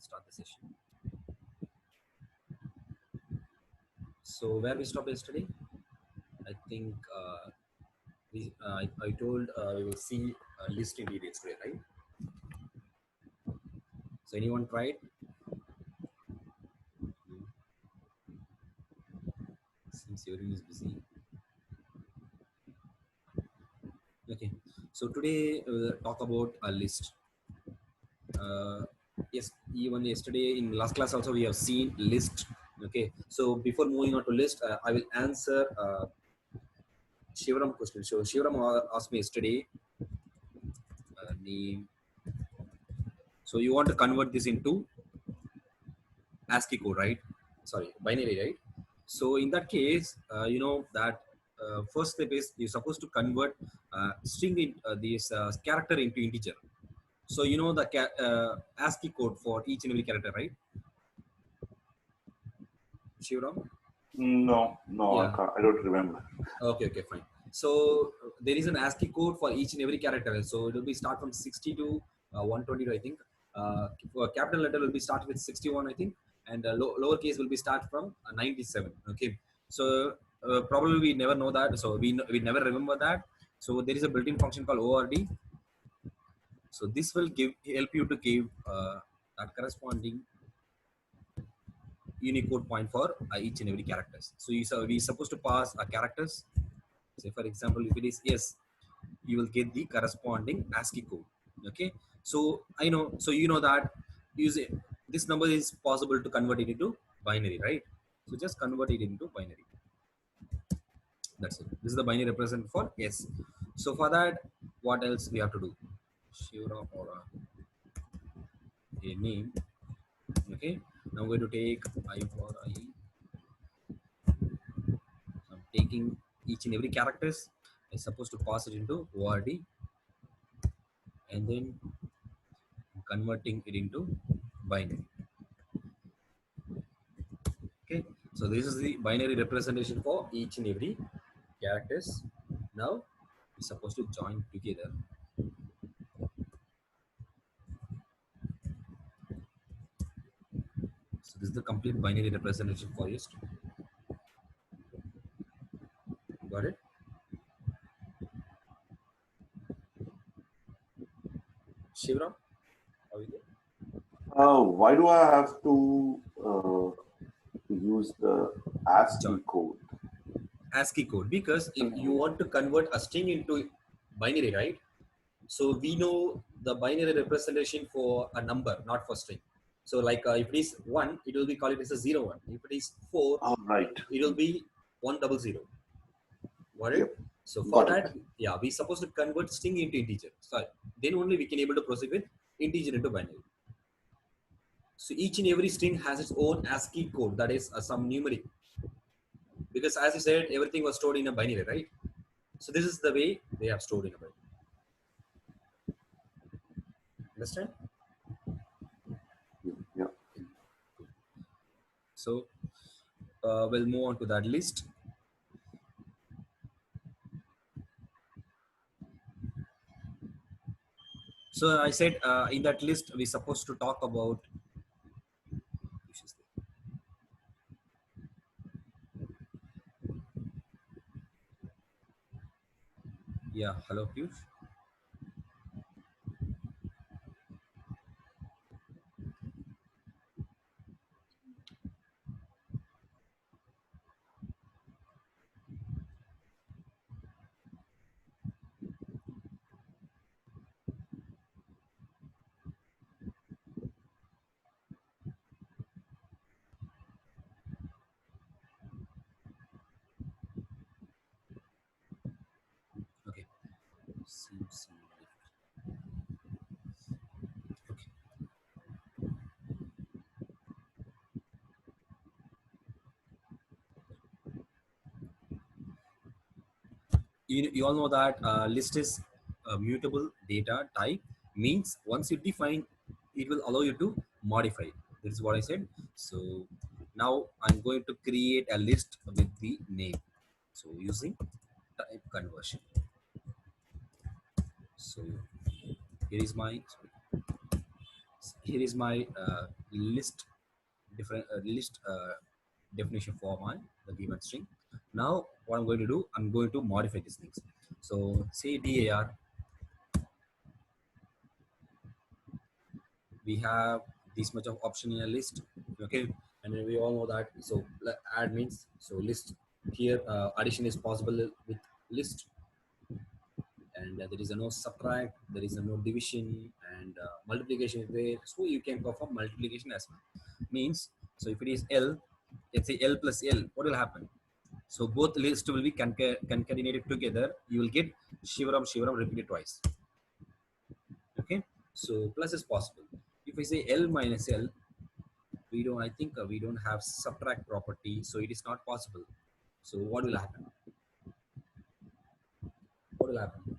start the session. So where we stopped yesterday, I think I told we will see list in details today, right? So anyone tried? Since everyone is busy. Okay. So today we'll talk about a list. Uh, yes, even yesterday in last class also we have seen list. Okay. So before moving on to list, I will answer Shivaram question. So Shivaram asked me yesterday. Name. So you want to convert this into ASCII code, right? Sorry, binary, right? So in that case, you know that first step is you're supposed to convert string in this character into integer. So you know the ASCII code for each and every character, right? Shivaram? No, Yeah. I don't remember. Okay, okay, fine. So there is an ASCII code for each and every character. So it will be start from 60 to 122, I think. For capital letter will be start with 61, I think, and lowercase will be start from 97. Okay. So probably we never know that. So we never remember that. So there is a built-in function called ORD. So this will help you to give that corresponding Unicode point for each and every characters. So we supposed to pass characters. Say for example, if it is yes, you will get the corresponding ASCII code. Okay. So I know. So you know that using this number is possible to convert it into binary, right? So just convert it into binary. That's it. This is the binary represent for yes. So for that, what else we have to do? Shiva or a name. Okay. Now I'm going to take I for I. So I'm taking each and every characters. I'm supposed to pass it into ORD and then converting it into binary. Okay, so this is the binary representation for each and every characters. Now we're supposed to join together. So this is the complete binary representation for you. Got it? Shivram, are we there? Why do I have to use the ASCII Join code? ASCII code because if you want to convert a string into binary, right? So we know the binary representation for a number, not for string. So like if it is 1, it will be called it as a 01. If it is 4, Oh, right. it will be 100. Got it? Yep. So for Got it. that, yeah, we supposed to convert string into integer. So then only we can able to proceed with integer into binary. So each and every string has its own ASCII code, that is some numeric. Because as you said, everything was stored in a binary, right? So this is the way they have stored in a binary. Understand? Yeah. So we'll move on to that list. So I said in that list we're supposed to talk about. Yeah, hello Piyush. Okay. Seems okay. You all know that list is mutable data type means once you define, it will allow you to modify. This is what I said. So now I'm going to create a list with the name. So using type conversion. So here is my here is my list different list definition for my the given string. Now what I'm going to do, I'm going to modify these things. So say dar, we have this much of option in a list, okay, and then we all know that. So add means, so list here, addition is possible with list, and there is a no subtract, there is a no division, and multiplication is there, so you can perform multiplication as well. Means, so if it is L, let's say L plus L, what will happen? So both lists will be concatenated together. You will get Shivaram repeated twice. Okay, so plus is possible. If I say L minus L, we don't. I think we don't have subtract property, so it is not possible. So what will happen? What will happen?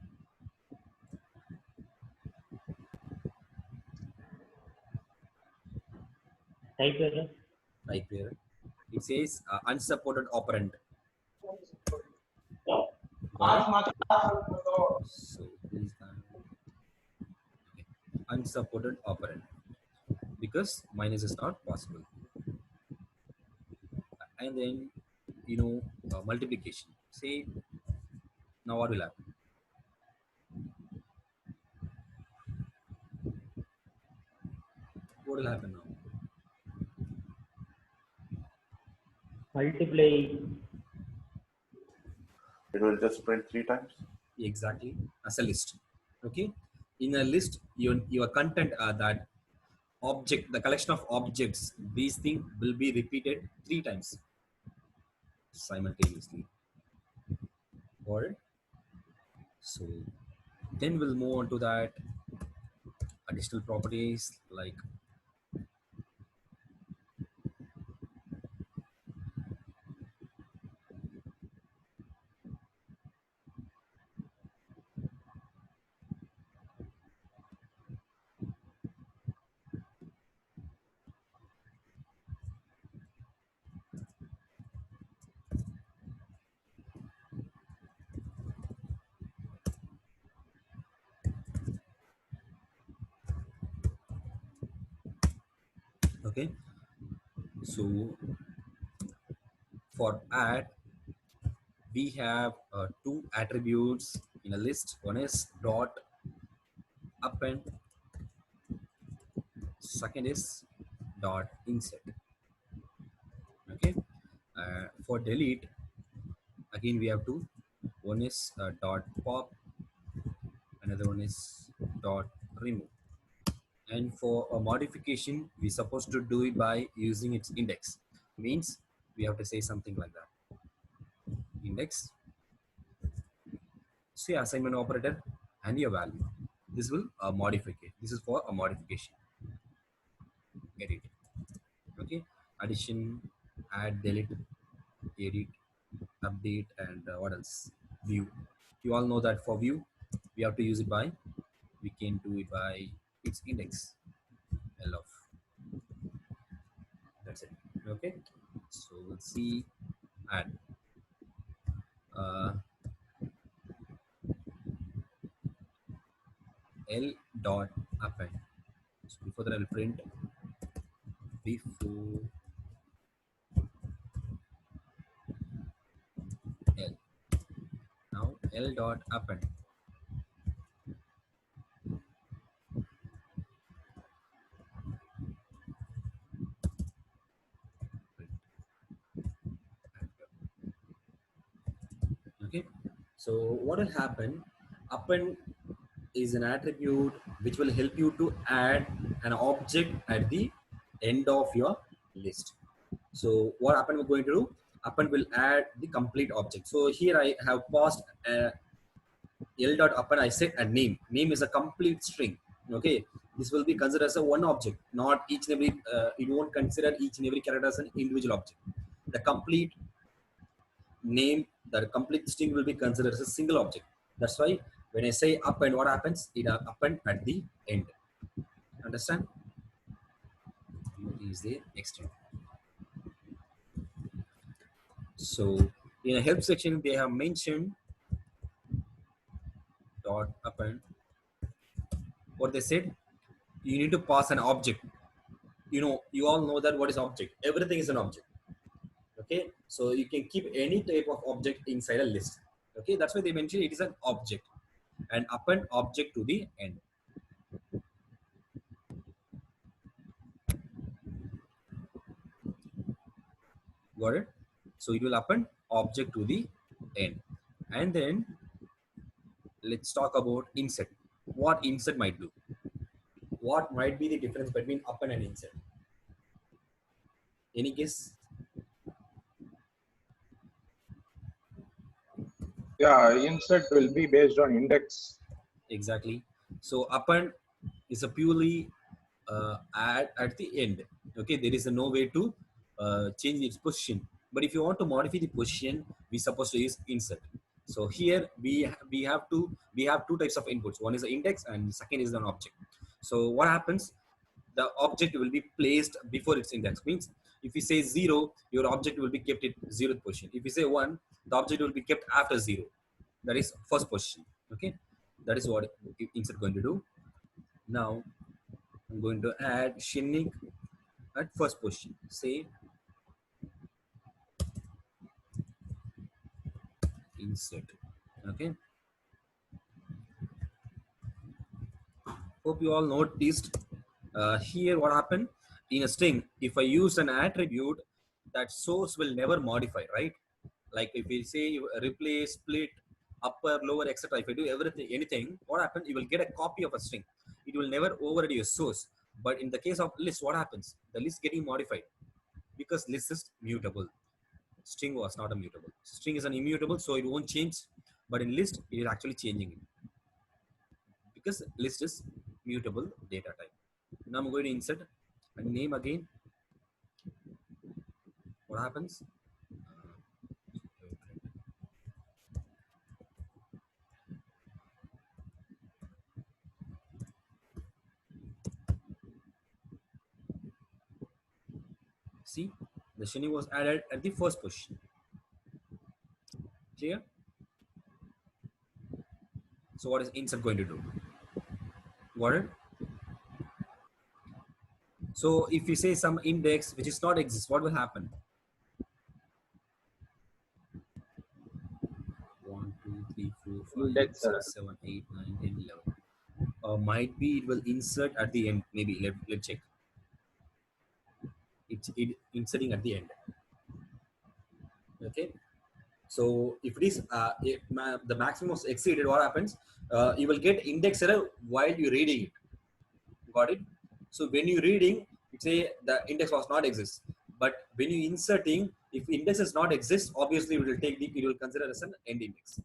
Type error. Type here. It says unsupported operand. So please, okay. Unsupported operand, because minus is not possible. And then multiplication. Say now what will happen? What will happen now? Multiply. It will just print 3 times. Exactly, as a list. Okay, in a list, your content are that object, the collection of objects, these things will be repeated 3 times simultaneously. Or so then we'll move on to that additional properties like okay. So for add, we have two attributes in a list. One is dot append, second is dot insert. Okay, for delete, again we have two. One is dot pop, another one is dot remove. And for a modification, we're supposed to do it by using its index. Means we have to say something like that. Index, say assignment operator, and your value. This will modify it. This is for a modification. Get it? Okay. Addition, add, delete, edit, update, and what else? View. You all know that for view, we have to use it by. We can do it by its index. L of. That's it. Okay. So let's see. Add. L dot append. So before that, I will print before L. Now L dot append. Okay. So what will happen? Append is an attribute which will help you to add an object at the end of your list. So what append we're going to do? Append will add the complete object. So here I have passed L dot append. I set a name. Name is a complete string. Okay, this will be considered as a one object, not each and every. You won't consider each and every character as an individual object. The complete name, the complete string will be considered as a single object. That's why when I say append, what happens? It append at the end. Understand? Is the extent. So in a help section, they have mentioned dot append. What they said, you need to pass an object. You all know that what is object. Everything is an object. Okay, so you can keep any type of object inside a list. Okay, that's why they mention it is an object, and append object to the end. Got it? So it will append object to the end. And then let's talk about insert. What insert might do? What might be the difference between append and insert? Any guess? Yeah, insert will be based on index. Exactly. So append is a purely add at the end. Okay, there is no way to change its position. But if you want to modify the position, we supposed to use insert. So here we have two types of inputs. One is the index, and the second is an object. So what happens? The object will be placed before its index. Means if you say 0, your object will be kept at 0th position. If you say 1, the object will be kept after 0. That is first position. Okay, that is what insert going to do. Now I'm going to add Shinnik at first position. Say insert. Okay. Hope you all noticed here what happened in a string. If I use an attribute, that source will never modify, right? Like if we say you replace, split, upper, lower, etc. If I do anything, what happens? You will get a copy of a string. It will never override your source. But in the case of list, what happens? The list getting modified because list is mutable. String was not a mutable. String is an immutable, so it won't change. But in list, it is actually changing it because list is mutable data type. Now I'm going to insert a name again. What happens? See, the Shini was added at the first position. Clear? So what is insert going to do? Got it? So if you say some index which is not exist, what will happen? 1, 2, 3, 4, 5, Index 6, 7, 8, 9, 10, 11. Might be it will insert at the end. Maybe let's check. It's inserting at the end. Okay. So if it is the maximum was exceeded, what happens? You will get index error while you're reading it. Got it? So when you're reading, you say the index was not exist. But when you inserting, if index does not exist, obviously it will consider as an end index.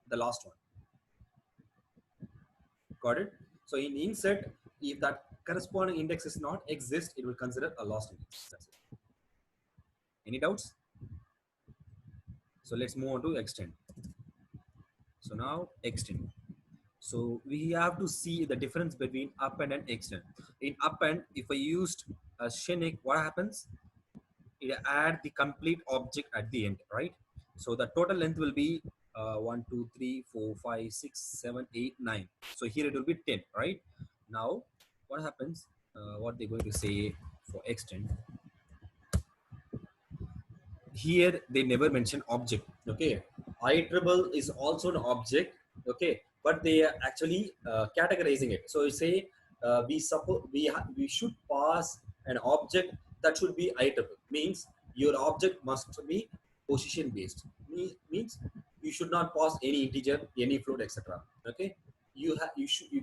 The last one. Got it? So in insert, if that corresponding index is not exist, it will consider a lost index. That's it. Any doubts? So let's move on to extend. So now extend. So we have to see the difference between append and extend. In append, if I used a Shinnik, what happens? It add the complete object at the end, right? So the total length will be 1, 2, 3, 4, 5, 6, 7, 8, 9. So here it will be 10, right? Now what happens? What they're going to say for extend? Here they never mention object. Okay, iterable is also an object. Okay, but they are actually categorizing it. So you say we suppose we should pass an object that should be iterable. Means your object must be position based. Means you should not pass any integer, any float, etc. Okay, you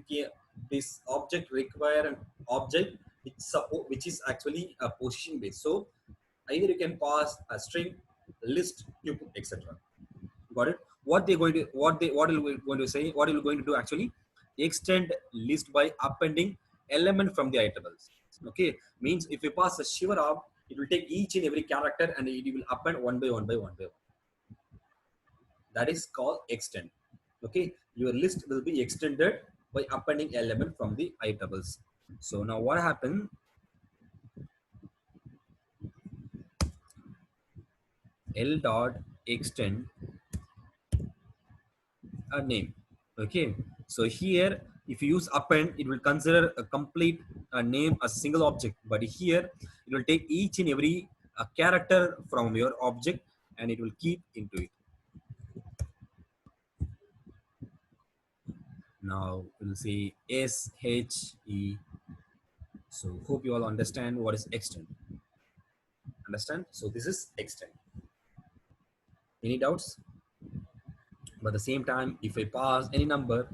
can this object require an object which is actually a position based. So either you can pass a string, list, tuple, etc. Got it? What are we going to say? What are we going to do actually? Extend list by appending element from the iterables. Okay, means if you pass a Shivarab, it will take each and every character and it will append one by one by one by one. That is called extend. Okay, your list will be extended by appending element from the iterables. So now what happened? L dot extend a name. Okay, so here If you use append, it will consider a complete name a single object. But here, it will take each and every character from your object and it will keep into it. Now we'll say SHE. So hope you all understand what is extend. Understand? So this is extend. Any doubts? But at the same time, if I pass any number,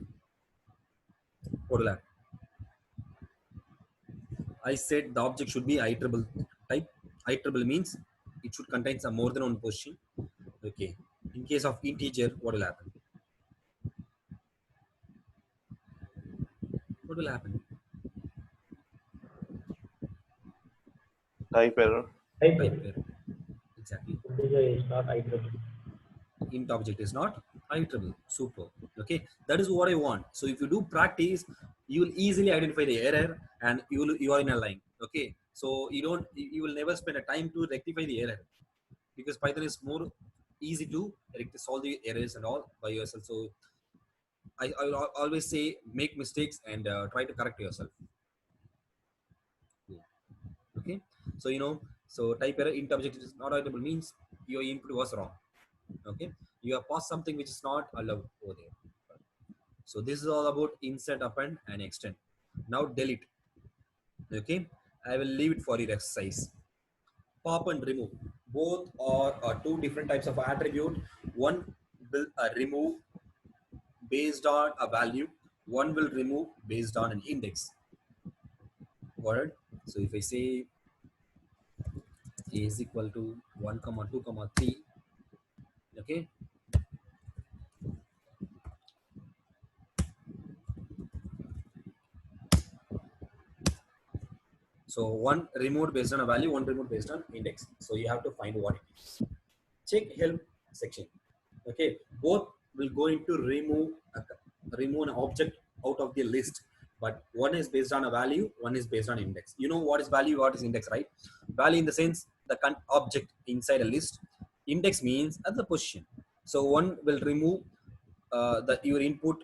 what will happen? I said the object should be iterable type. Iterable means it should contain some more than one position. Okay. In case of integer, what will happen? What will happen? Type error. Type error. Exactly. Integer is not iterable. Int object is not iterable. Super. Okay. That is what I want. So if you do practice, you will easily identify the error and you are in a line. Okay. So you will never spend a time to rectify the error because Python is more easy to solve the errors and all by yourself. So I will always say make mistakes and try to correct yourself. Okay. So so type error int object is not iterable means your input was wrong. Okay. You have passed something which is not allowed over there. So this is all about insert, append, and extend. Now delete. Okay. I will leave it for your exercise. Pop and remove. Both are two different types of attribute. One will remove based on a value. One will remove based on an index. Got it? So if I say a is equal to 1, 2, 3, okay. So one removed based on a value, one removed based on index. So you have to find what it is. Check help section. Okay, both will go into remove an object out of the list, but one is based on a value, one is based on index. You know what is value, what is index, right? Value in the sense the object inside a list. Index means at the position. So one will remove your input.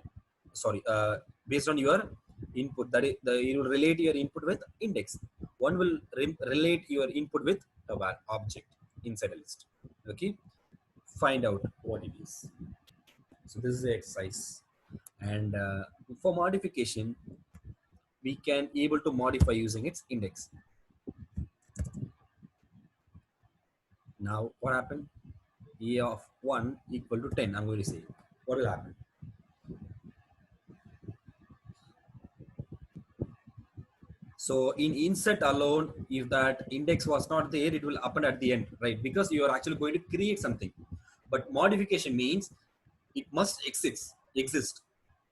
Sorry, based on your input, that is you will relate your input with index. One will relate your input with the object inside a list. Okay, find out what it is. So this is the exercise, and for modification we can able to modify using its index. Now what happened? A of 1 equal to 10. I'm going to say what will happen. So in insert alone, if that index was not there, it will append at the end, right? Because you are actually going to create something. But modification means it must exist.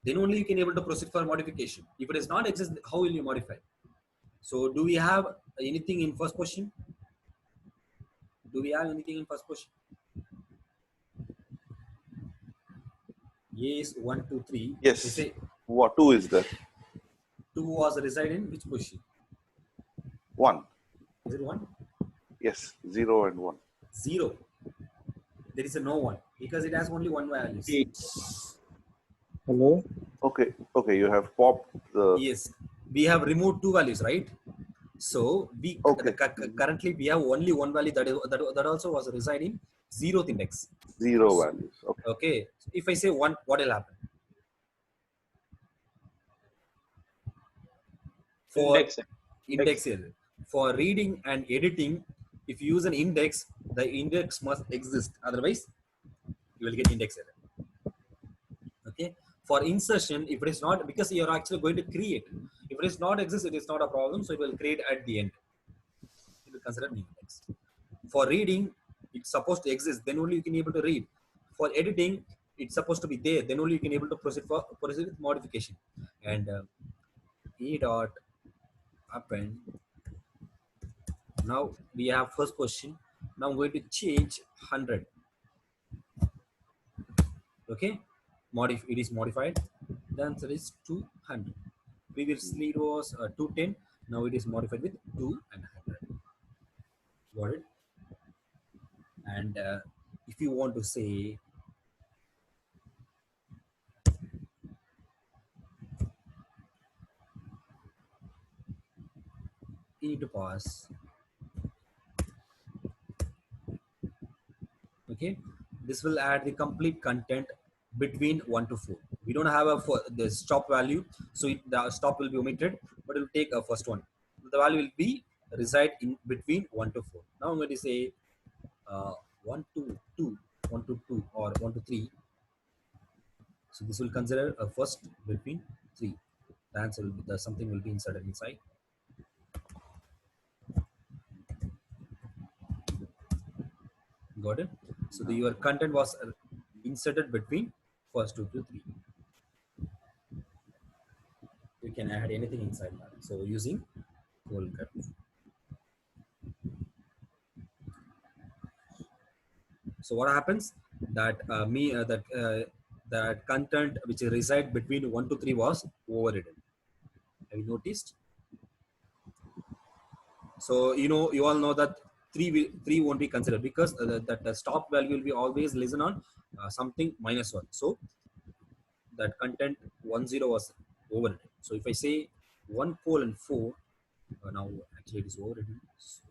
Then only you can able to proceed for modification. If it does not exist, how will you modify? So do we have anything in first question? Do we have anything in first question? Yes, 1, 2, 3. Yes. We say What 2 is there? 2 was reside in which position? 1. Is it 1? Yes. 0 and 1. 0. There is a no one because it has only one value. Hello? Okay. Okay. You have popped the. Yes, we have removed 2 values, right? So we Okay. currently we have only one value that also was residing 0th index. 0 values. Okay. Okay, so if I say 1, what will happen? For index here, for reading and editing, if you use an index, the index must exist. Otherwise, you will get index error. Okay. For insertion, if it is not, because you are actually going to create. If it is not exist, it is not a problem. So it will create at the end. It will consider new index. For reading, it's supposed to exist. Then only you can able to read. For editing, it's supposed to be there. Then only you can able to proceed with modification. And e dot append. Now we have first question. Now I'm going to change 100. Okay, it is modified. The answer is 200. Previously it was 210. Now it is modified with 2 and 100. Got it? And if you want to say you need to pass. Okay, this will add the complete content between 1 to 4. We don't have the stop value, so the stop will be omitted, but it will take a first one. The value will be reside in between 1 to 4. Now I'm going to say 1 to 2, 1 to 2 or 1 to 3. So this will consider a first between 3. The answer will be something will be inserted inside. Got it? So your content was inserted between first 2 to 3. You can add anything inside that. So using ColdCut. So what happens that that content which reside between 1 to 3 was overridden. Have you noticed? So you all know that 3 won't be considered because that the stop value will be always listen on something -1. So that content 10 was overridden. So if I say 1:4, now actually it is overridden. So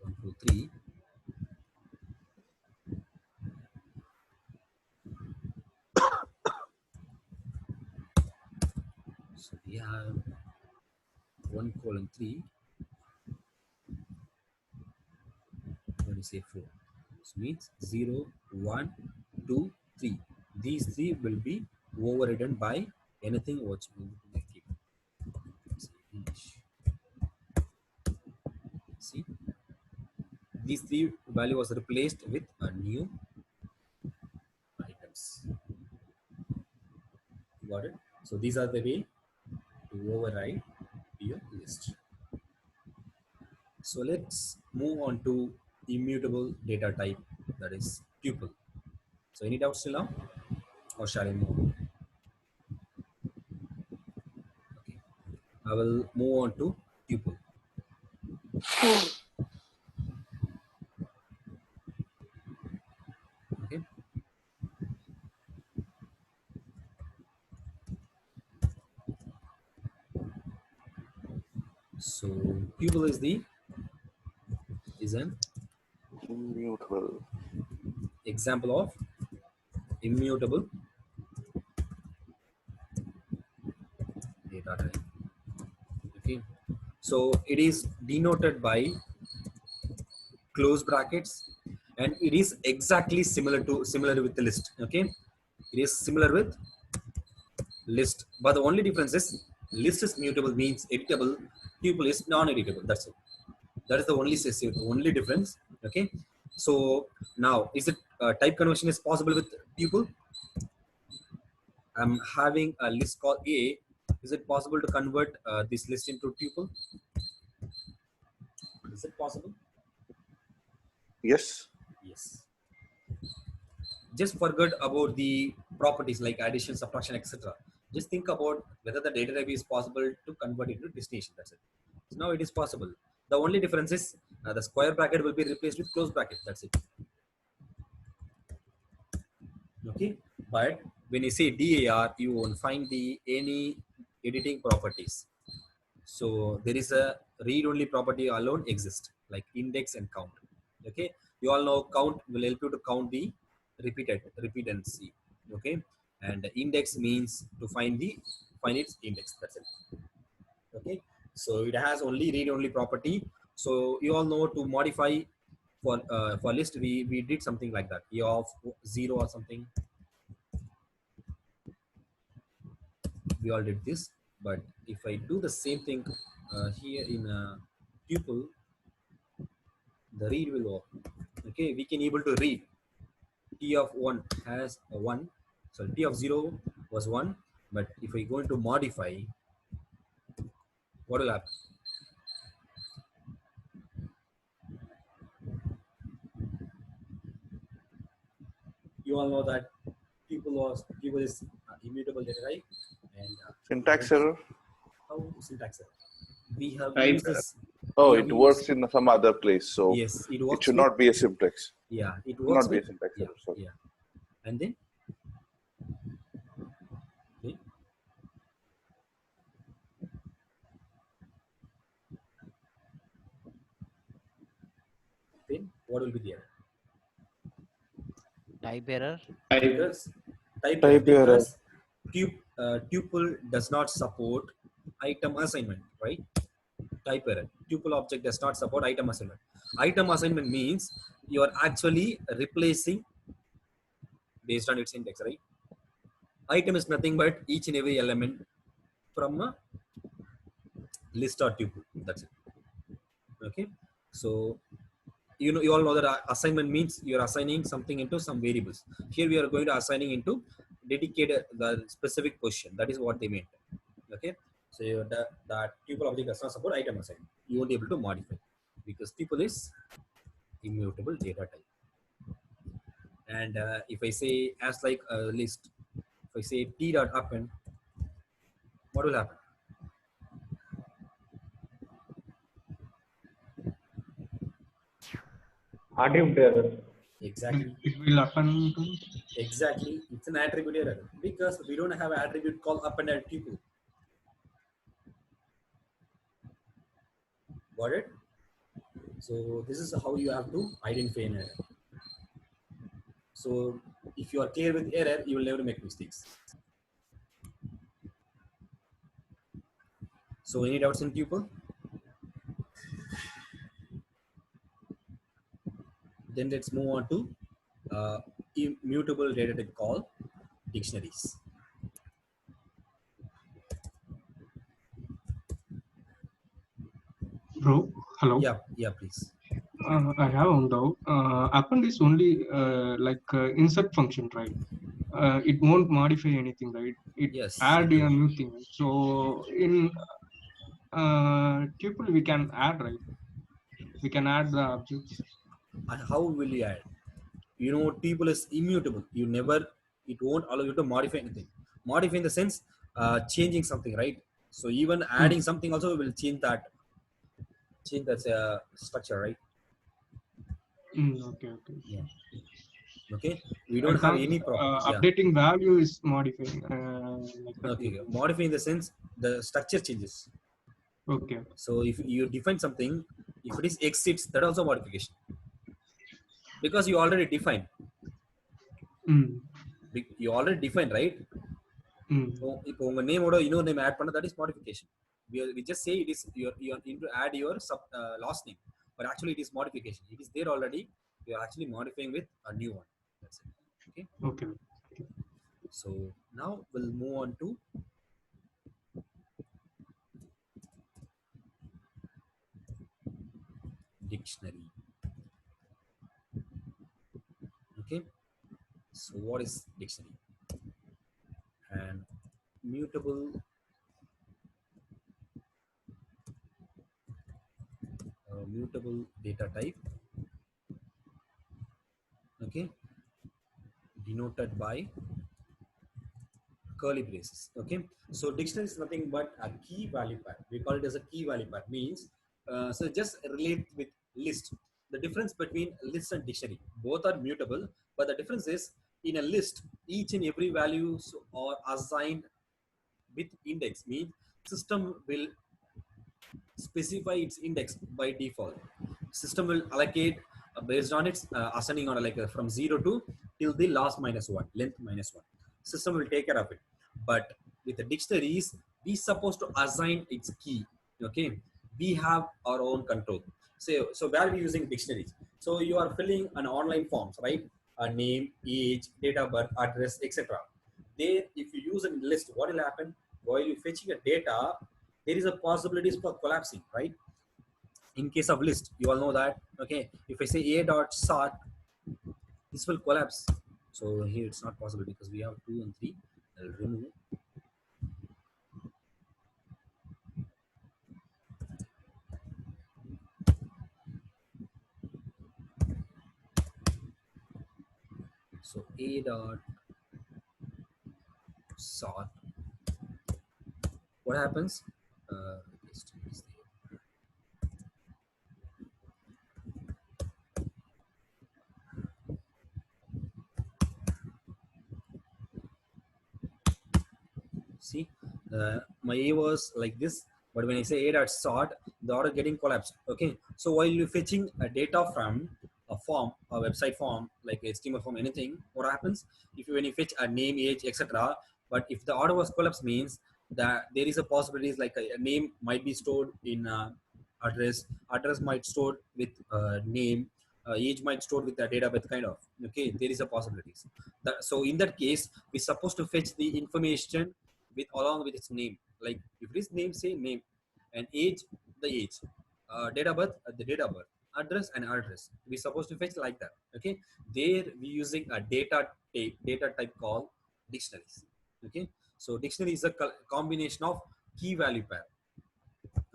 1, 2, 3. So we have 1:3. Let me say 4. This means 0, 1, 2, 3. These 3 will be overridden by anything which will be given. See, these 3 value was replaced with a new items. Got it? So these are the way to override your list. So let's move on to immutable data type, that is tuple. So any doubts till now, or shall I move on? Okay, I will move on to tuple. Okay. So tuple is an Immutable. example of immutable data type. Okay, so it is denoted by close brackets, and it is exactly similar with the list. Okay, it is similar with list, but the only difference is list is mutable, means editable. Tuple is non-editable. That's it. That is the only difference. Okay, so now is it type conversion is possible with tuple? I'm having a list called A. Is it possible to convert this list into tuple? Is it possible? Yes. Yes. Just forget about the properties like addition, subtraction, etc. Just think about whether the data type is possible to convert into destination. That's it. So now it is possible. The only difference is the square bracket will be replaced with close bracket. That's it. Okay, but when you say DAR, you won't find any editing properties. So there is a read-only property alone exists, like index and count. Okay, you all know count will help you to count the repeatancy. Okay, and index means to find its index. That's it. Okay, so it has only read-only property. So you all know to modify for list we did something like that, e of 0 or something. We all did this, but if I do the same thing here in a tuple, the read will work. Okay, we can able to read t of 1 has a 1, so t of 0 was 1, but if we go into modify, what will happen? You all know that tuple is immutable data type, and Syntax error. how syntax error? We have Type used this. Oh, we it have works used- in some other place. So Yes, it works. it should with- not be a simplex. Yeah, it Should works not be a with, syntax yeah, error. Sorry. yeah. And then okay. will be there? Type error. Because Type error. because tuple does not support item assignment, right? Type error. Tuple object does not support item assignment. Item assignment means you are actually replacing based on its index, right? Item is nothing but each and every element from a list or tuple. That's it. Okay. So you all know that assignment means you're assigning something into some variables. Here we are going to assigning into dedicated the specific position. That is what they meant. Okay. So that tuple object does not support item assignment. You won't be able to modify because tuple is immutable data type. And if I say as like a list, if I say t dot append, what will happen? Attribute error. Exactly. It will append to. Exactly. It's an attribute error because we don't have an attribute called append at tuple. Got it? So this is how you have to identify an error. So if you are clear with error, you will never make mistakes. So any doubts in tuple? Then let's move on to immutable data type called dictionaries. Bro, hello. Yeah, please. I have one doubt. Append is only insert function, right? It won't modify anything, right? It Yes. add a new thing. So in tuple we can add, right? We can add the objects. And how will you add? You know, tuple is immutable. It won't allow you to modify anything. Modify in the sense, changing something, right? So even adding something also will change that structure, right? Okay. Yeah. Okay. We don't have any problem. Updating value is modifying. Okay. Modifying in the sense the structure changes. Okay. So if you define something, if it is exits, that also modification. Because you already defined. You already defined, right? So if your name or name add panna, that is modification. We just say it is you're need to add your last name, but actually it is modification. It is there already. You are actually modifying with a new one. That's it. Okay. So now we'll move on to dictionary. Okay. So what is dictionary? And mutable data type, okay, denoted by curly braces. Okay, so dictionary is nothing but a key value pair. We call it as a key value pair. Means so just relate with list. The difference between list and dictionary, both are mutable, but the difference is in a list each and every values are assigned with index. Means system will specify its index by default. System will allocate based on its assigning on from 0 to till the last -1 length -1. System will take care of it. But with the dictionaries, we supposed to assign its key. Okay, we have our own control. So where are we using dictionaries? So you are filling an online forms, right? A name, age, date of birth, address, etc. There, if you use a list, what will happen? While you fetching a data, there is a possibilities for collapsing, right? In case of list, you all know that. Okay, if I say a dot sort, this will collapse. So here it's not possible because we have 2 and 3. I'll remove. So a dot sort. What happens? See, my A was like this, but when I say A dot sort, the order getting collapsed. Okay, so while you're fetching a data from a form, a website form, like HTML form, anything, what happens if you, when you fetch a name, age, etc. But if the order was collapsed, means that there is a possibility like a name might be stored in address might stored with name, age might stored with the database kind of. Okay, there is a possibilities. So in that case, we're supposed to fetch the information with along with its name. Like if it is name, say name, and age, the age, date of birth, the date of birth, address and address. We're supposed to fetch like that. Okay, there we using a data type called dictionaries. Okay, so dictionary is a combination of key value pair.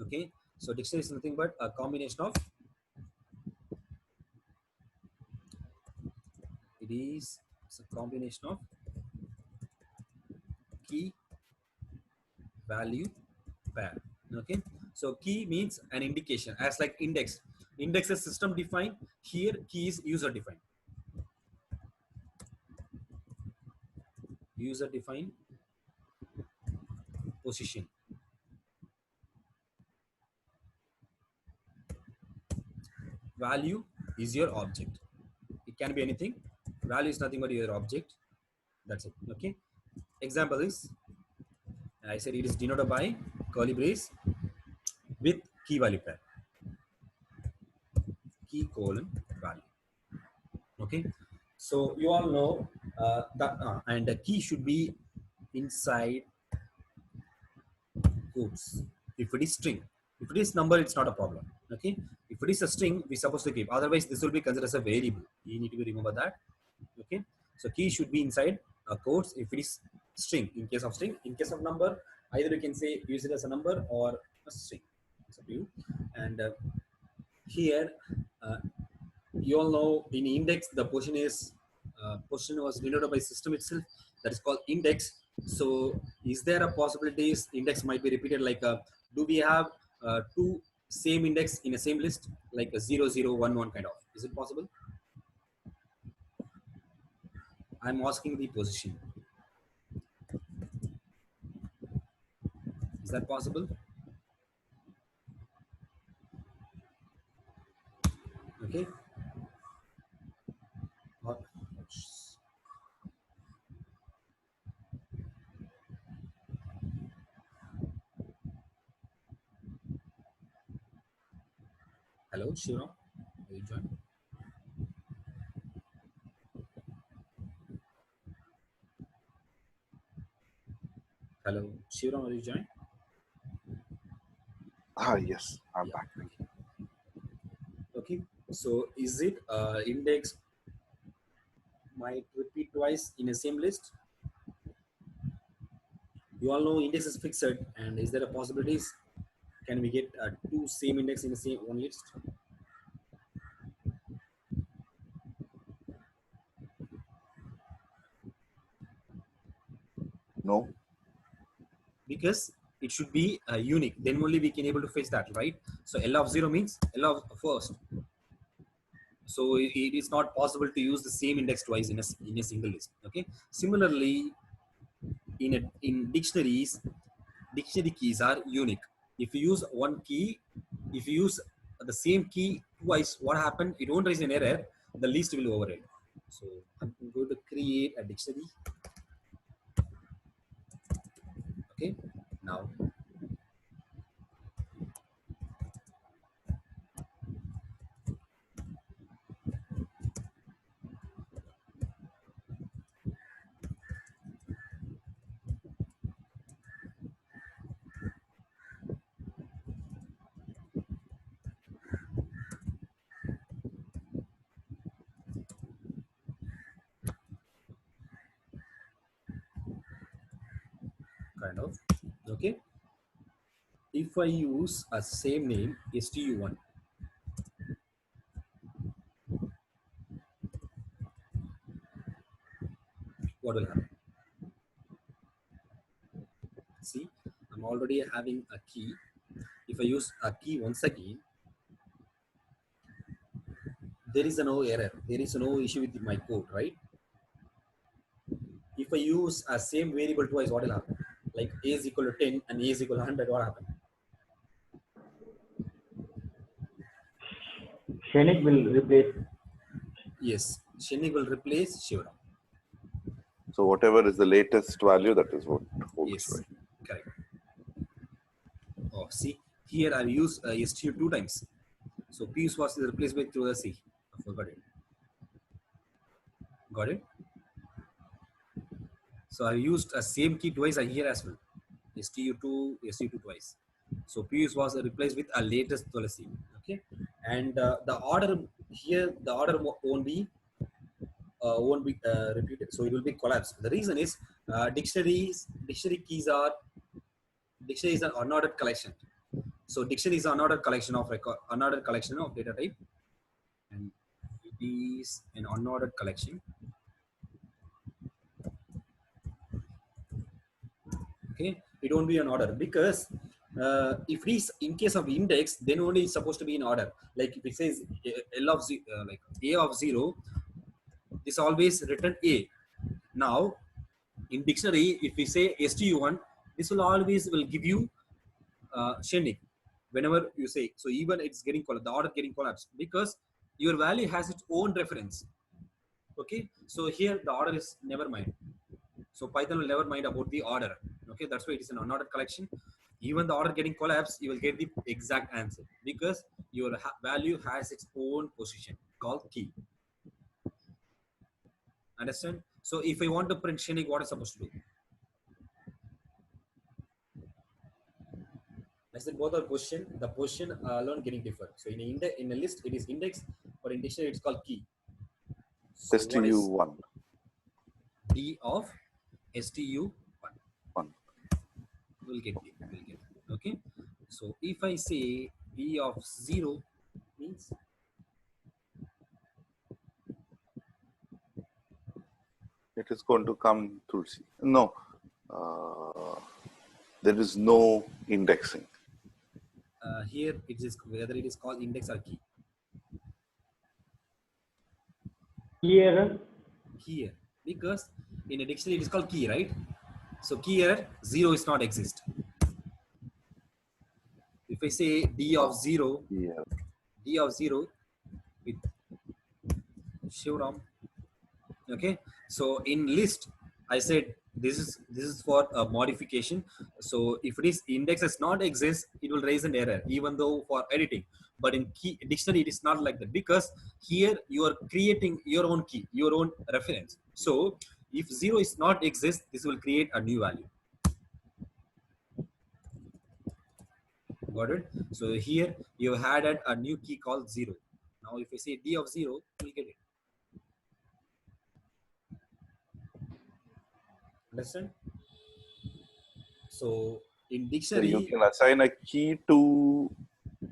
Okay, so dictionary is nothing but a combination of, it's a combination of key value pair. Okay, so key means an indication, as like index. Index is system defined, here key is user defined. User defined position. Value is your object. It can be anything. Value is nothing but your object. That's it. Okay, example is, I said it is denoted by curly brace with key value pair, key colon value. Okay, so you all know that and the key should be inside quotes. If it is string, if it is number, it's not a problem. Okay, if it is a string, we're supposed to keep, otherwise this will be considered as a variable. You need to remember that. Okay, so key should be inside quotes if it is string. In case of string, in case of number, either you can say use it as a number or a string. It's up to you. And here you all know in index the position was denoted by system itself, that is called index. So is there a possibilities index might be repeated, like do we have two same index in a same list, like a 0 0 1 1 kind of, is it possible? I'm asking the position, is that possible? Okay. Hello, Shivam, are you joined? Hello, Shivam, are you joined? Yes, I'm Yeah. back. Okay, so is it index might repeat twice in a same list? You all know index is fixed, and is there a possibilities? Can we get two same index in the same one list? No, Because it should be unique. Then only we can able to fetch that, right? So L of 0 means L of first. So it is not possible to use the same index twice in a single list. Okay. Similarly, in dictionaries, dictionary keys are unique. If you use one key, if you use the same key twice, what happened? It won't raise an error. The list will override. So I'm going to create a dictionary. Okay. Now, kind of. Okay. If I use a same name, stu1, what will happen? See, I'm already having a key. If I use a key once again, there is no error. There is no issue with my code, right? If I use a same variable twice, what will happen? Like a is equal to 10 and a is equal to 100, what happened? Shenik will replace Yes, Shenik will replace Shivram. So whatever is the latest value, that is what holds, Yes, right? correct. Oh, see, here I use STU 2 times. So Piyush was replaced by through the C. I forgot it. Got it? So I used a same key twice here as well. STU2 twice. So Piyush was replaced with a latest Tulasi. Okay, and the order here, the order won't be repeated. So it will be collapsed. The reason is dictionary is an unordered collection. So dictionary is an unordered collection of unordered collection of data type, and it is an unordered collection. Okay, it won't be an order because if it is in case of index, then only it's supposed to be in order. Like if it says L of like A of 0, this always written A. Now in dictionary, if we say STU1, this will always will give you Shenik whenever you say. So even it's getting the order getting collapsed because your value has its own reference. Okay, so here the order is never mind. So Python will never mind about the order. Okay, that's why it is an unordered collection. Even the order getting collapsed, you will get the exact answer because your value has its own position called key. Understand? So if I want to print Shenik, what is supposed to do? I said both are position. The position alone getting different. So in a list, it is index, but in dictionary, it's called key. So what is STU1. D of STU1? 1. We'll get it. We'll get it. Okay. So if I say D of 0 means It is going to come through C. No. There is no indexing. here it is whether it is called index or key. Here, Here because in a dictionary it is called key, right? So key error 0 is not exist. If I say D of 0, Yeah. D of 0 with Shivram. Okay, so in list I said this is for a modification. So if it is index does not exist, it will raise an error even though for editing. But in key dictionary it is not like that because here you are creating your own key, your own reference. So if 0 is not exist, this will create a new value. Got it? So here you have added a new key called 0. Now if I say D of 0, we'll get it. Understand? So in So dictionary, you can assign a key to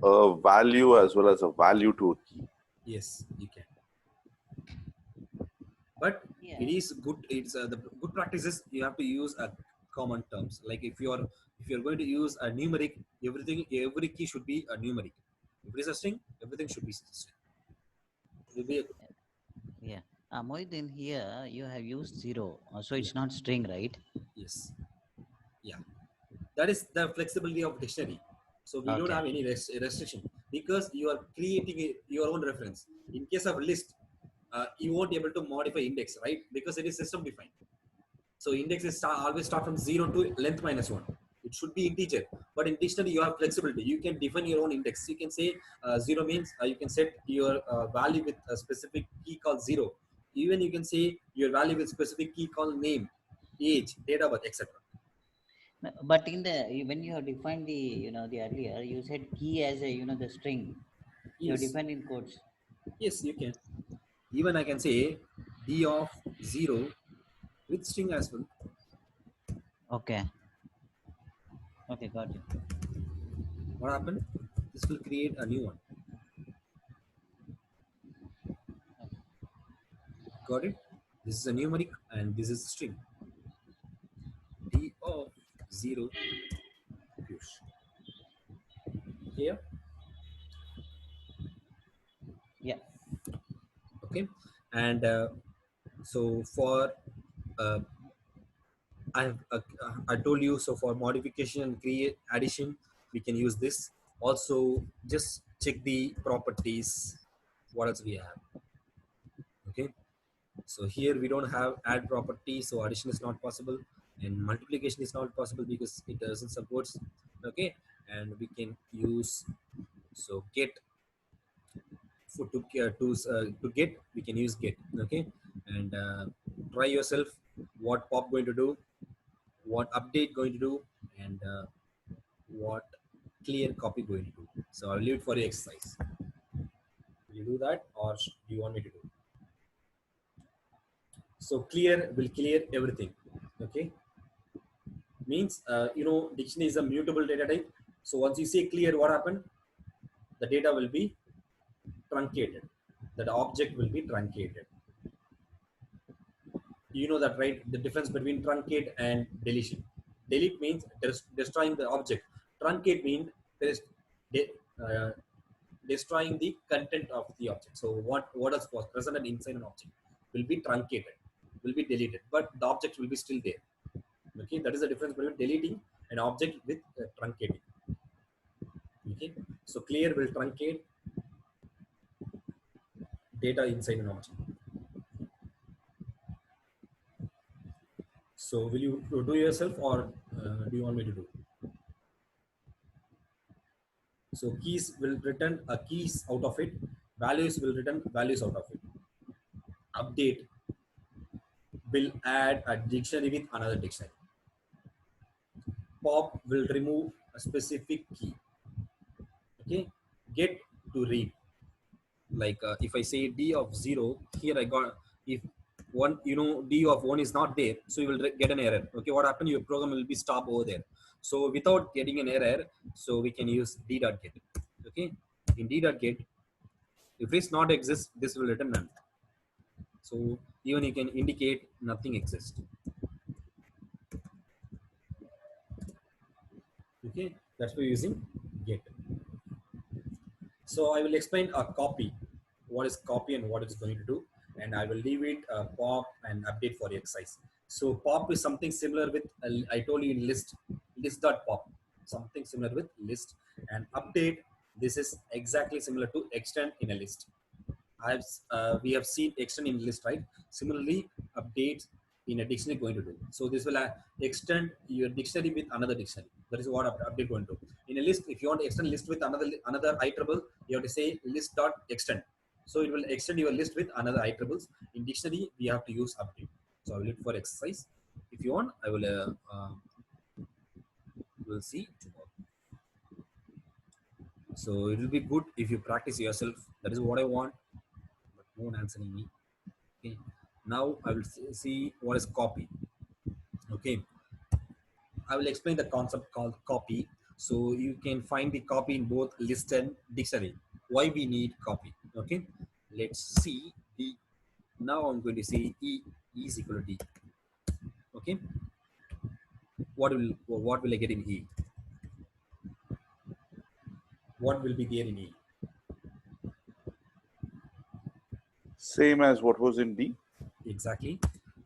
a value as well as a value to a key. yes, you can. But Yeah. it is good. It's the good practices. You have to use a common terms. Like if you're going to use a numeric, every key should be a numeric. If it is a string, everything should be string. It will be Yeah. Mohiddin, here you have used 0, so it's not string, right? yes, yeah. That is the flexibility of dictionary. So we don't Okay. have any restriction because you are creating your own reference. In case of list, you won't be able to modify index, right? Because it is system defined. So index is always start from 0 to length minus 1. It should be integer. But in dictionary, you have flexibility. You can define your own index. You can say 0 means you can set your value with a specific key called 0. Even you can say your value with specific key called name, age, date of birth, etc. No, but in the when you have defined the earlier, you said key as a the string. You have Yes, defined in quotes. yes, you can. Even I can say d of 0 with string as well. Okay. Okay, got it. What happened? This will create a new one. Got it? This is a numeric and this is a string. D of 0 push. Here, Yeah. okay. And so for uh, I told you, so for modification and create addition, we can use this. Also, just check the properties. What else we have? So here we don't have add property, so addition is not possible, and multiplication is not possible because it doesn't support. Okay, and we can use so get for to get, we can use get. Okay, and try yourself what pop going to do, what update going to do, and what clear copy going to do. So I'll leave it for the exercise. Will you do that, or do you want me to do? So clear will clear everything. Okay, means dictionary is a mutable data type. So once you say clear, what happened? The data will be truncated. That object will be truncated. You know that, right? The difference between truncate and deletion. Delete means destroying the object. Truncate means uh, destroying the content of the object. So what else was present inside an object will be truncated, will be deleted, but the object will be still there. Okay, that is the difference between deleting an object with truncating. Okay, so clear will truncate data inside an object. So will you do yourself, or do you want me to do? So keys will return keys out of it, values will return values out of it. Update will add a dictionary with another dictionary. Pop will remove a specific key. Okay, get to read. Like if I say d of 0, here I got, if one, d of 1 is not there, so you will get an error. Okay, what happened? Your program will be stopped over there. So without getting an error, so we can use d.get. Okay, in d.get, if it's not exist, this will return none. So even you can indicate nothing exists. Okay, that's why using get. So I will explain a copy, what is copy and what it's going to do, and I will leave it pop and update for the exercise. So pop is something similar with I told you in list.pop, something similar with list. And update, this is exactly similar to extend in a list. We have seen extend in list, right? Similarly, update in a dictionary going to do. So this will extend your dictionary with another dictionary. That is what update going to do. In a list, if you want to extend list with another iterable, you have to say list.extend. So it will extend your list with another iterables. In dictionary, we have to use update. So I will look for exercise. If you want, I will we'll see tomorrow. So it will be good if you practice yourself. That is what I want. But no one answering me. Okay. Now I will see what is copy. Okay, I will explain the concept called copy. So you can find the copy in both list and dictionary. Why we need copy? Okay, let's see. Now I'm going to say E is equal to D. Okay, what will I get in E? What will be there in E? Same as what was in D. Exactly.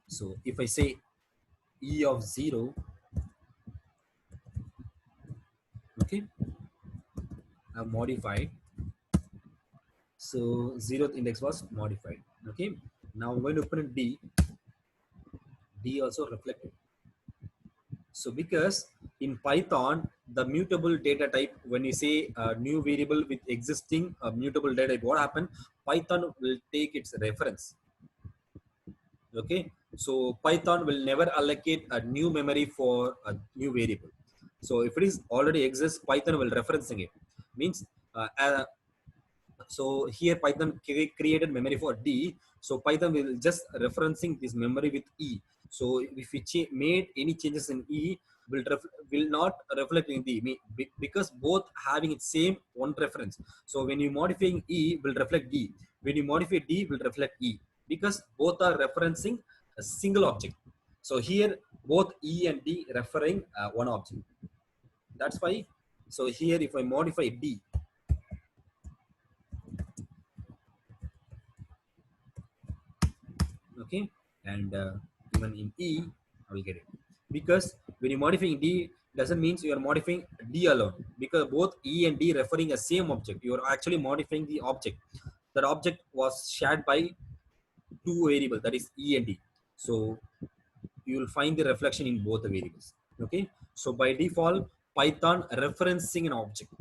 So if I say E of 0, okay, I've modified. So 0th index was modified. Okay, now I'm going to put in D. D also reflected. So because in Python, the mutable data type, when you say a new variable with existing mutable data type, what happened? Python will take its reference. Okay, so Python will never allocate a new memory for a new variable. So if it is already exists, Python will referencing it. Means so here Python created memory for D. So Python will just referencing this memory with E. So if we made any changes in E, will not reflect in D, because both having its same one reference. So when you modifying E, will reflect D. When you modify D, will reflect E, because both are referencing a single object. So here both E and D referring one object. That's why. So here if I modify D, okay, and even in E, I will get it, because when you're modifying D, doesn't mean you are modifying D alone, because both E and D referring a same object. You are actually modifying the object. That object was shared by two variable, that is E and D. So you will find the reflection in both the variables. Okay, so by default Python referencing an object,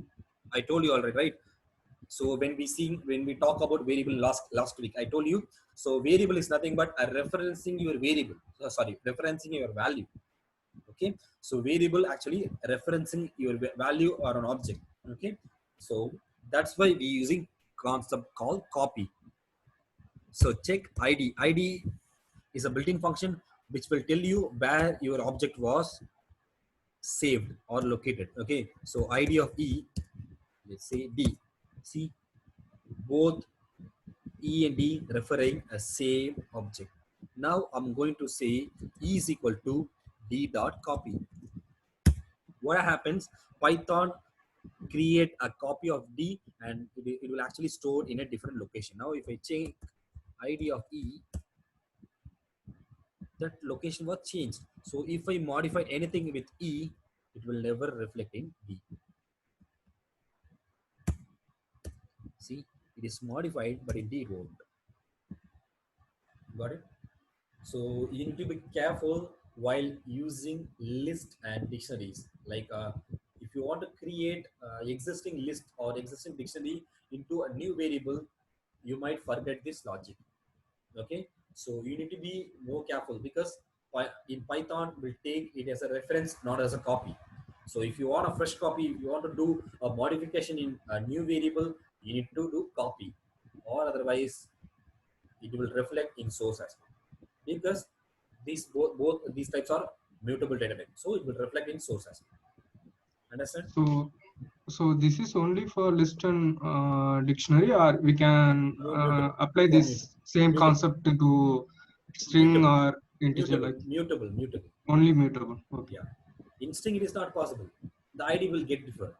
I told you already, right? So when we talk about variable last week, I told you, so variable is nothing but a referencing your variable, referencing your value. Okay, so variable actually referencing your value or an object. Okay, so that's why we using concept called copy. So check id is a built-in function which will tell you where your object was saved or located. Okay, so id of E, let's say D. See, both E and D referring a same object. Now I'm going to say E is equal to D dot copy. What happens? Python create a copy of D and it will actually store in a different location. Now if I check ID of E, that location was changed. So if I modify anything with E, it will never reflect in D. See, it is modified, but indeed it won't. Got it? So you need to be careful while using list and dictionaries. Like if you want to create existing list or existing dictionary into a new variable, you might forget this logic. Okay, so you need to be more careful because in Python will take it as a reference, not as a copy. So if you want a fresh copy, if you want to do a modification in a new variable, you need to do copy, or otherwise it will reflect in source as well, because these both these types are mutable data type, so it will reflect in source as well. Understand? So this is only for list and dictionary, or we can Mutable. apply For this same mutable. concept into string Mutable. or integer, like Mutable. only mutable. Okay. Yeah. In string it is not possible. The ID will get different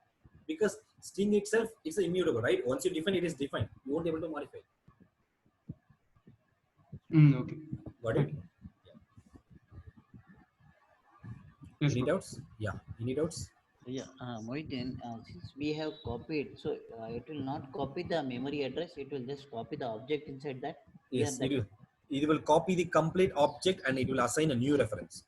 because string itself is immutable, right? Once you define it, is defined. You won't be able to modify it. Okay. Got it? Okay. Yes, Any bro. doubts? Yeah. Any doubts? Yeah, Mohittin, since we have copied, so it will not copy the memory address, it will just copy the object inside that. Yes, That. it will copy the complete object and it will assign a new reference.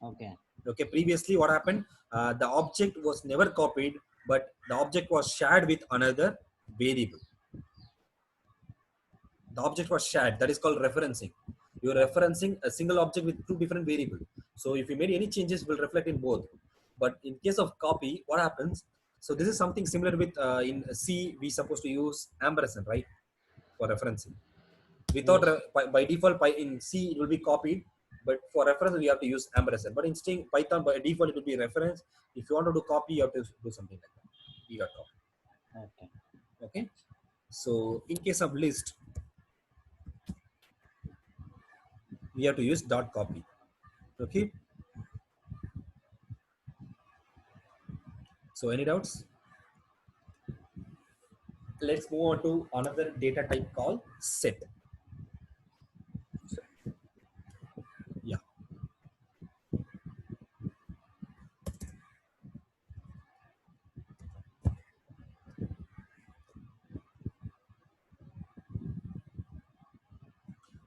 Okay. Okay, previously what happened? The object was never copied, but the object was shared with another variable. The object was shared. That is called referencing. You are referencing a single object with two different variables. So if you made any changes, it will reflect in both. But in case of copy, what happens? So this is something similar with in C, we supposed to use ampersand, right, for referencing. Without Yes. by default, in C it will be copied, but for reference we have to use ampersand. But in string Python by default it will be reference. If you want to do copy, you have to do something like that. You got copy. Okay. Okay. So in case of list, we have to use dot copy. Okay. So any doubts? Let's move on to another data type called set. Yeah.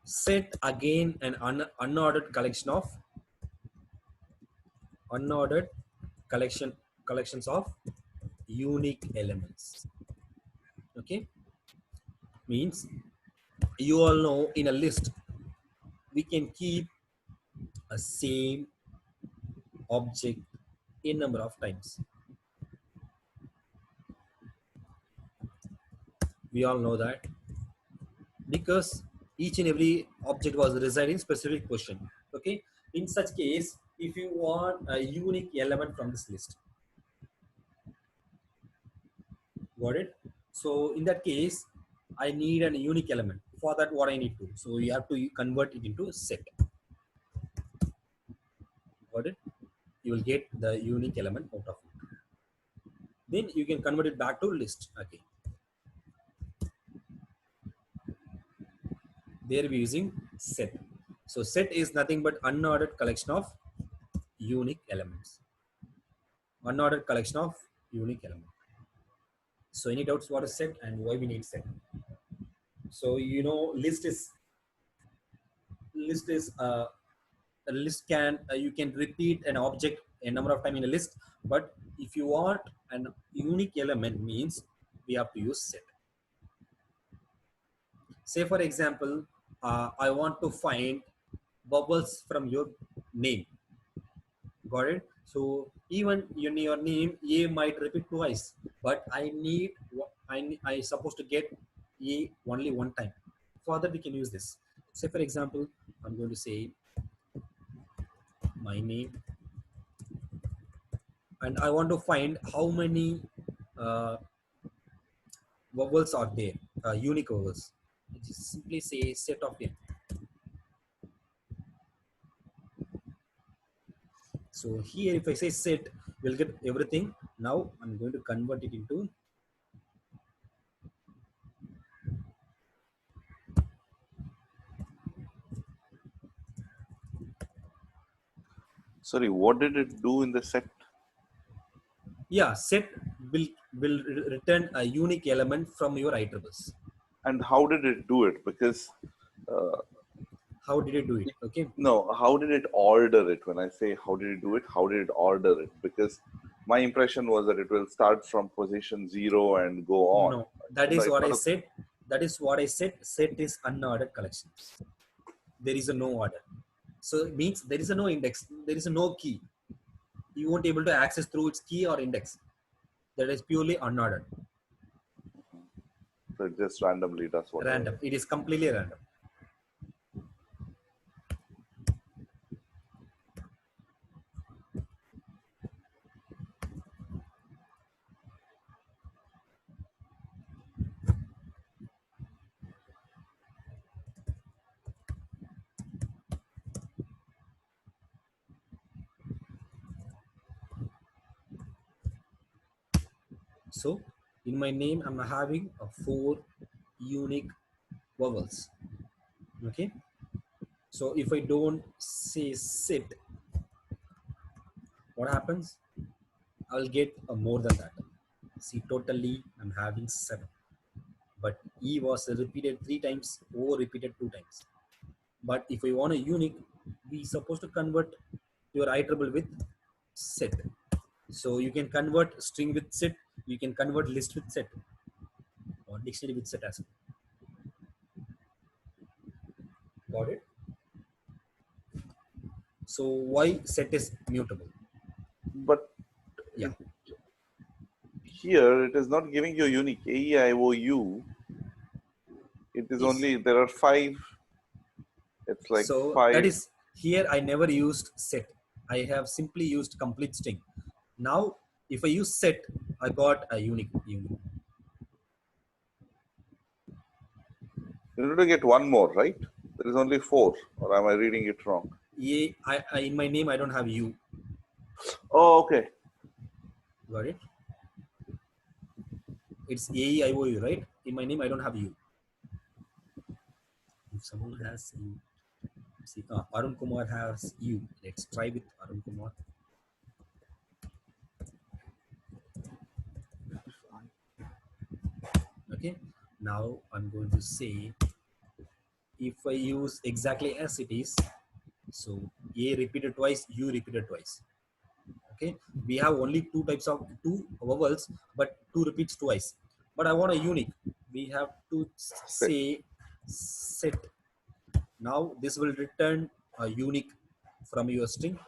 Set again an unordered collection of collections of unique elements. Okay, means you all know in a list we can keep a same object in number of times. We all know that because each and every object was reside in specific position. Okay, in such case, if you want a unique element from this list, got it? So in that case, I need an unique element. For that, what I need to, so you have to convert it into a set. Got it? You will get the unique element out of it. Then you can convert it back to list. Okay, there we using set. So set is nothing but unordered collection of unique elements. Unordered collection of unique elements. So any doubts what is set and why we need set? So you know list is list is a list can you can repeat an object a number of time in a list, but if you want an unique element means we have to use set. Say for example, I want to find bubbles from your name. Got it? So even in your name a might repeat twice, but I supposed to get a only one time. For that we can use this. Say for example, I'm going to say my name, and I want to find how many uh, vowels are there, unique vowels. Just simply say set of n. So here if I say set, we'll get everything. Now I'm going to convert it into Sorry, what did it do in the set? set will return a unique element from your iterables. And how did it do it? Because uh, How did it do it? Okay. no, how did it order it? When I say how did it do it, how did it order it? Because my impression was that it will start from position 0 and go on. No, that is No, what I it's not said. That is what I said. Set is unordered collection. There is a no order. So it means there is a no index. There is a no key. You won't be able to access through its key or index. That is purely unordered. So it just randomly does what. Random. It is completely random. So in my name, I'm having a 4 unique vowels. Okay. So if I don't say sit, what happens? I'll get more than that. See, totally I'm having 7. But E was repeated 3 times, O repeated 2 times. But if we want a unique, we supposed to convert your iterable with set. So you can convert string with set, you can convert list with set, or dictionary with set as well. Got it? So why set is mutable? But Yeah. here it is not giving you a unique A, E, I, O, U. It is Yes. only, there are 5. It's like So 5. that is here I never used set. I have simply used complete string. Now if I use set, I got a unique. You need to get one more, right? There is only 4, or am I reading it wrong? In my name I don't have U. Oh, okay. Got it? It's AEIOU, right? In my name I don't have U. If someone has U, see, Arun Kumar has U. Let's try with Arun Kumar. Okay. Now I'm going to say if I use exactly as it is, so A repeated twice, U repeated twice. Okay, we have only 2 types of 2 vowels, but 2 repeats twice. But I want a unique. We have to say set. Now this will return a unique from your string.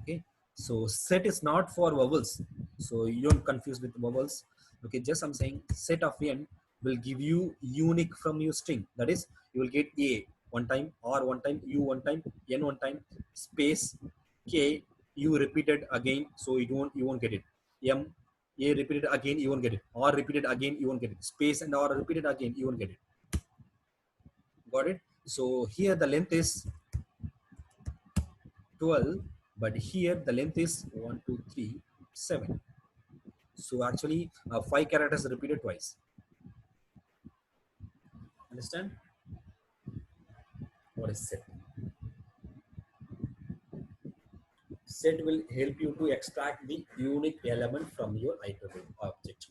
Okay, so set is not for vowels, so you don't confuse with vowels. Okay, just I'm saying set of n will give you unique from your string. That is, you will get A one time, R one time, U one time, N one time, space K, U repeated again, so you won't get it. M, A repeated again, you won't get it. R repeated again, you won't get it. Space and R repeated again, you won't get it. Got it? So here the length is 12, but here the length is 1, 2, 3, 7. So actually 5 characters repeated twice. Understand? What is set? Set will help you to extract the unique element from your iterable object.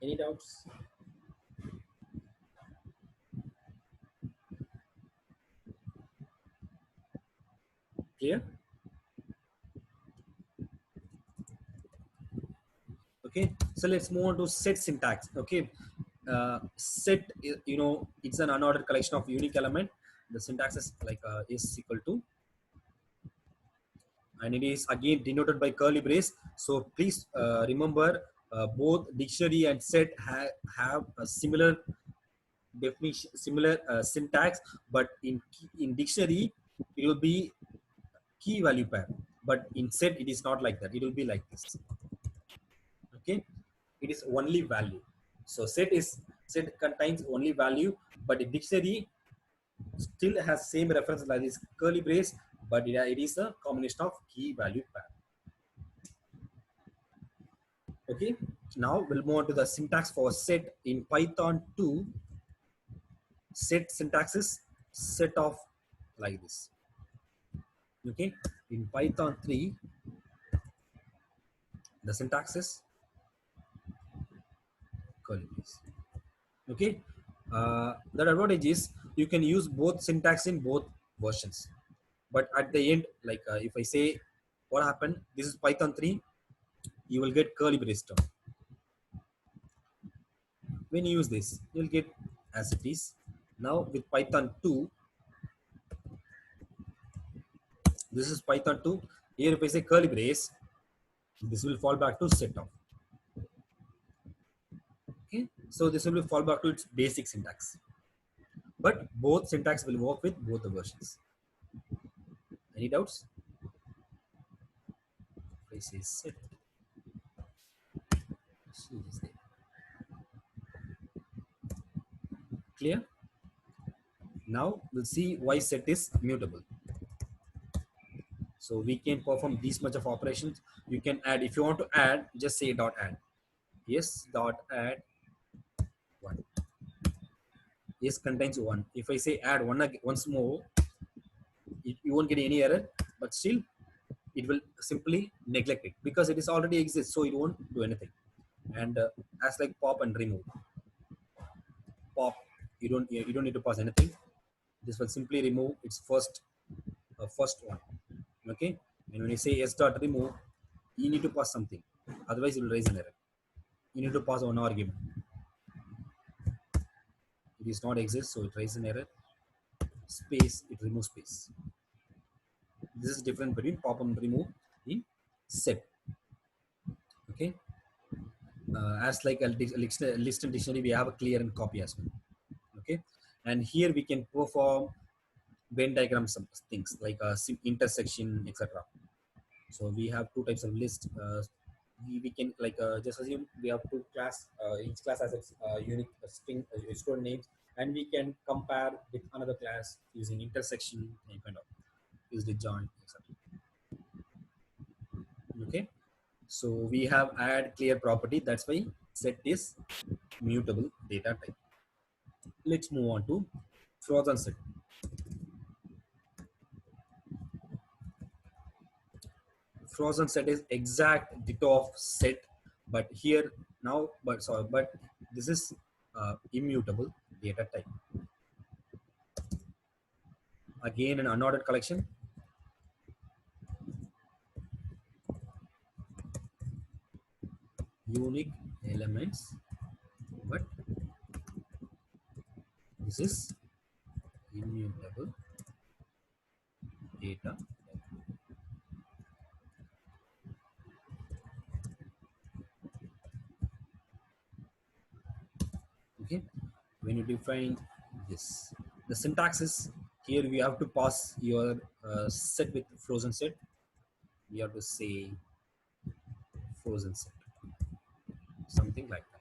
Any doubts? Clear? Okay, so let's move on to set syntax. Okay, set, you know, it's an unordered collection of unique element. The syntax is like is equal to, and it is again denoted by curly brace. So please remember, both dictionary and set have a similar definition, similar syntax, but in dictionary it will be key value pair, but in set it is not like that. It will be like this. Okay, it is only value. So set contains only value, but the dictionary still has same reference like this curly brace, but it is a combination of key value pair. Okay, now we'll move on to the syntax for set in Python 2. Set syntax is set of like this. Okay, in Python 3 the syntax is curly brace. Okay, the advantage is you can use both syntax in both versions, but at the end, like if I say what happened, this is Python 3, you will get curly brace term. When you use this, you'll get as it is. Now with Python 2, this is Python 2. Here if I say curly brace, this will fall back to set of. Okay, so this will fall back to its basic syntax. But both syntax will work with both the versions. Any doubts? If I say set. Clear? Now we'll see why set is mutable. So we can perform these much of operations. You can add, if you want to add, just say dot add. Yes, dot add 1. Yes contains 1. If I say add once more, you won't get any error, but still it will simply neglect it because it is already exists, so it won't do anything. And as like pop and remove, pop, you don't need to pass anything. This will simply remove its first one. Okay, and when you say s dot remove, you need to pass something, otherwise it will raise an error. You need to pass one argument. It is not exist, so it raises an error. Space, it removes space. This is different between pop and remove in set. Okay, as like a list and dictionary, we have a clear and copy as well. Okay, and here we can perform Venn diagram, some things like intersection, etc. So we have two types of list. We can like just assume we have two class. Each class has its unique string student names, and we can compare with another class using intersection and kind of use the join, etc. Okay, so we have add clear property. That's why set is mutable data type. Let's move on to frozen set. Frozen set is exact ditto of set, but here now, but this is immutable data type. Again, an unordered collection. Unique elements, but this is immutable data. Okay, when you define this, the syntax is here. We have to pass your set with frozen set. We have to say frozen set, something like that.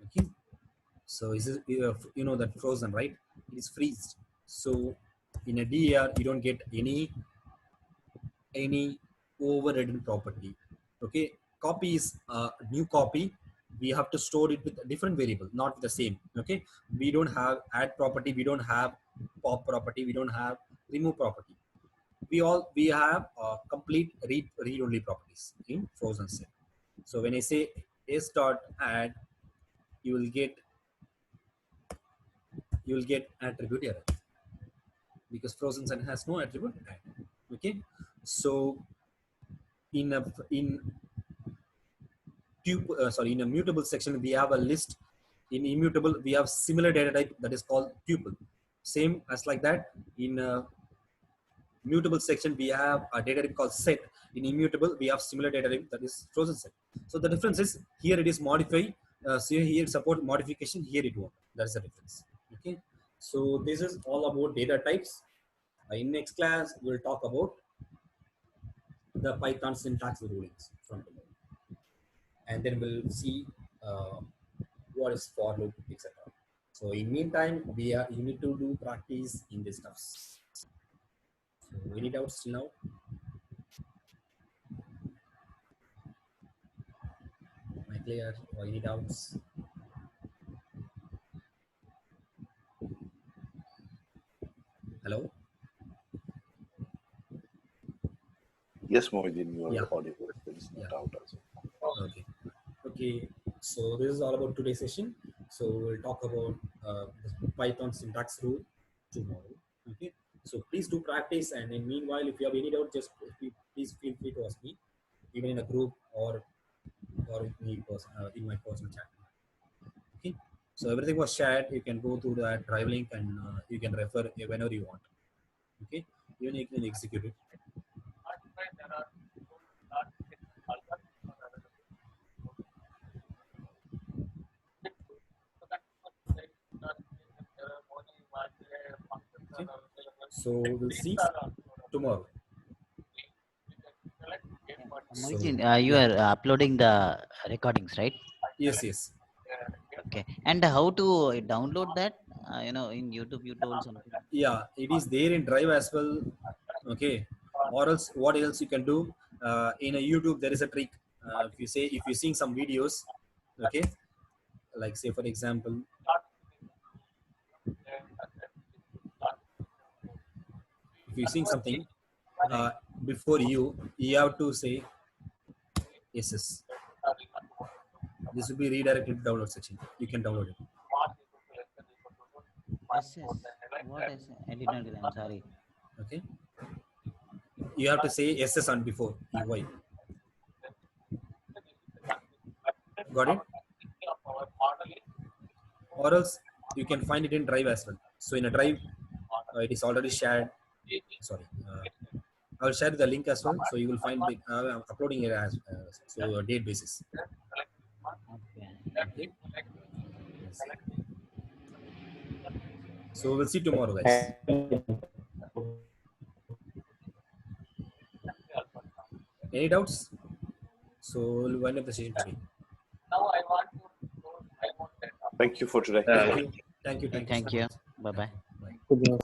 Okay, so is it, you know that frozen, right? It is freezed. So in a DER, you don't get any overridden property. Okay, copy is a new copy. We have to store it with a different variable, not the same. Okay, we don't have add property, we don't have pop property, we don't have remove property. we have complete read only properties in frozen set. So when I say s dot add, you will get attribute error because frozen set has no attribute add. Okay, so in a in a mutable section we have a list. In immutable we have similar data type that is called tuple. Same as like that, in a mutable section we have a data type called set. In immutable we have similar data type that is frozen set. So the difference is here it is modify. So here support modification, here it won't. That is the difference. Okay, so this is all about data types. In next class we'll talk about the Python syntax rulings from tomorrow, and then we'll see what is for loop, etc. So in meantime you need to do practice in this stuff. So any doubts till now? Am I clear, or any doubts? Hello? Yes, Mohiddin, you are Yeah. audible. There is no Yeah. doubt as well. Okay, so this is all about today's session. So we'll talk about the Python syntax rule tomorrow. Okay, so please do practice, and in meanwhile if you have any doubt, just please feel free to ask me, even in a group or in my personal chat. Okay, so everything was shared. You can go to that drive link and you can refer whenever you want. Okay, even you can execute it. Okay, so we'll see tomorrow. Mohittin, you yeah. are uploading the recordings, right? Yes, yes. Okay. And how to download that? In YouTube, you told something. Yeah, it is there in drive as well. Okay, or else what else you can do, in a YouTube there is a trick. If you're seeing some videos, okay, like say for example, if you're seeing something, before you have to say yes, yes. This will be redirected to download section. You can download it. SS. What is? I did not get it. I'm sorry. Okay, you have to say SS on before UI. Got it? Or else you can find it in drive as well. So in a drive, it is already shared. Sorry, I'll share the link as well, so you will find the I'm uploading it as so a date basis. Okay. Okay. Yes. So we'll see tomorrow, guys. Any doubts? So we'll wind up the session today. Thank you for today. Thank you. Thank you. So much. Bye bye. Bye. Good news.